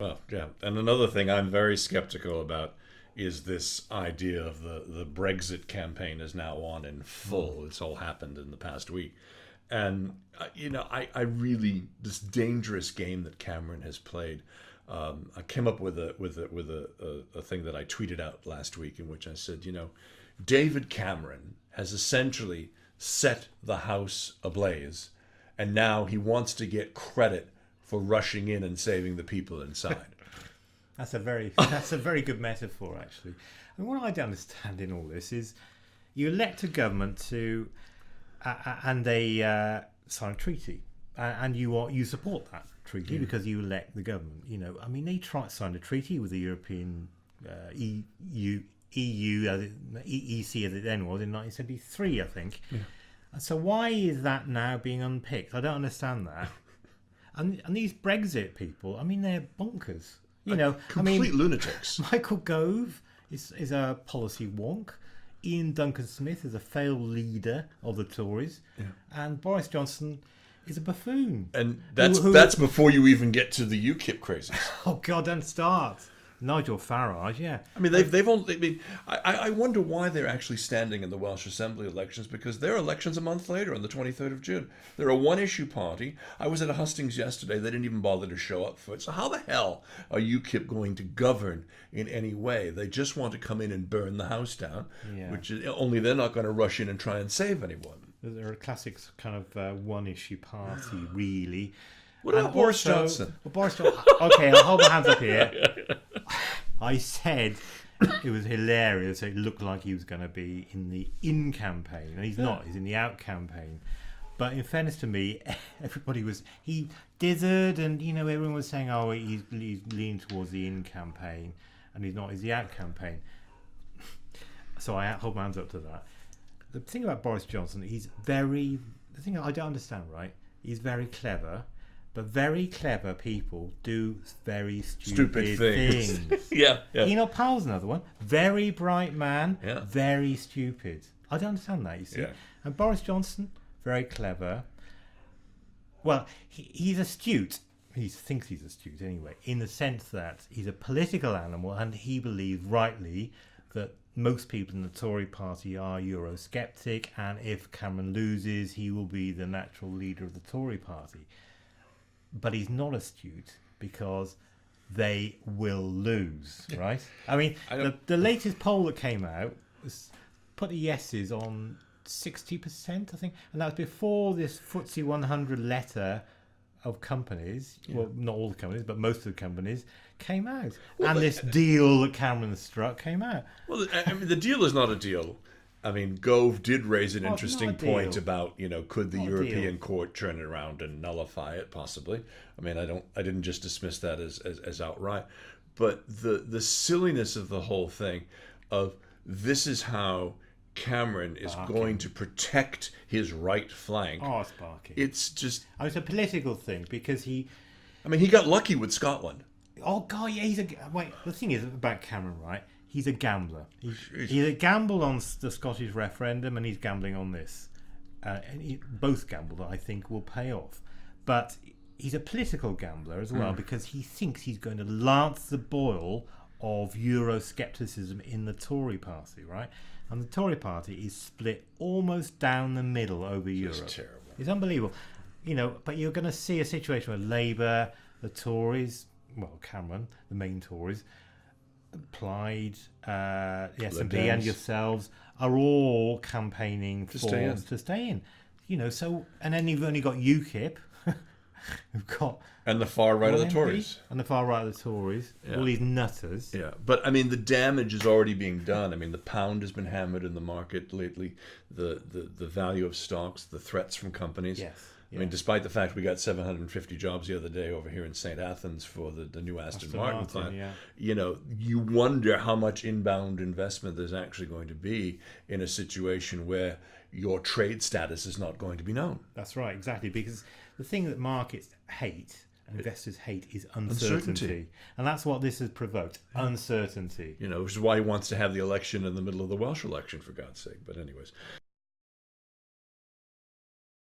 Well, yeah. And another thing I'm very skeptical about is this idea of the Brexit campaign is now on in full. It's all happened in the past week. And, I really, this dangerous game that Cameron has played. I came up with a thing that I tweeted out last week in which I said, David Cameron has essentially set the house ablaze, and now he wants to get credit for rushing in and saving the people inside. That's a very good metaphor, actually. And what I don't understand in all this is you elect a government to and they sign a treaty, and you support that treaty because you elect the government. They signed a treaty with the European EU as EEC as it then was in 1973, I think. Yeah. And so why is that now being unpicked? I don't understand that. And these Brexit people, they're bonkers. Complete lunatics. Michael Gove is a policy wonk. Ian Duncan Smith is a failed leader of the Tories, and Boris Johnson is a buffoon. And that's before you even get to the UKIP crazies. Oh God, don't start. Nigel Farage, yeah. They've only. I wonder why they're actually standing in the Welsh Assembly elections, because their election's a month later, on the 23rd of June. They're a one-issue party. I was at a hustings yesterday. They didn't even bother to show up for it. So how the hell are UKIP going to govern in any way? They just want to come in and burn the house down, which is only they're not going to rush in and try and save anyone. They're a classic kind of one-issue party, really. What about Boris Johnson? Well, Boris Johnson. Okay, I'll hold my hands up here. I said it was hilarious. It looked like he was going to be in the in campaign, and he's not. He's in the out campaign. But in fairness to me, he dithered, and everyone was saying, "Oh, he's leaning towards the in campaign," and he's not. He's the out campaign. So I hold my hands up to that. The thing about Boris Johnson, the thing I don't understand, right? He's very clever. But very clever people do very stupid things. Yeah. Enoch Powell's another one. Very bright man, very stupid. I don't understand that, you see. Yeah. And Boris Johnson, very clever. Well, he's astute. He thinks he's astute anyway, in the sense that he's a political animal, and he believes rightly that most people in the Tory party are Eurosceptic, and if Cameron loses, he will be the natural leader of the Tory party. But he's not astute because they will lose, right? The latest poll that came out was put the yeses on 60%, I think, and that was before this FTSE 100 letter of companies, well, not all the companies, but most of the companies, came out. Well, and this deal that Cameron struck came out. Well, the deal is not a deal. Gove did raise an interesting point about, could the European court turn it around and nullify it, possibly. I didn't just dismiss that as outright. But the silliness of the whole thing of this is how Cameron is going to protect his right flank. Oh, it's barking. It's just... it's a political thing because he got lucky with Scotland. Oh, God, yeah, the thing is about Cameron, right? He's a gambler. He's gambled on the Scottish referendum, and he's gambling on this. Both gamble that I think will pay off. But he's a political gambler as well because he thinks he's going to lance the boil of Euroscepticism in the Tory party, right? And the Tory party is split almost down the middle over Europe. It's terrible. It's unbelievable. But you're going to see a situation where Labour, the Tories, Cameron, the main Tories, Plaid, the SNP and yourselves are all campaigning to stay in. So, and then you've only got UKIP, who've got... And the far right of the Tories. And the far right of the Tories, all these nutters. Yeah, but the damage is already being done. The pound has been hammered in the market lately, the value of stocks, the threats from companies. Yes. Yeah. Despite the fact we got 750 jobs the other day over here in St. Athens for the new Aston Martin plant, you wonder how much inbound investment there's actually going to be in a situation where your trade status is not going to be known. That's right, exactly, because the thing that markets hate, investors hate, is uncertainty. And that's what this has provoked, uncertainty. Which is why he wants to have the election in the middle of the Welsh election, for God's sake. But anyways...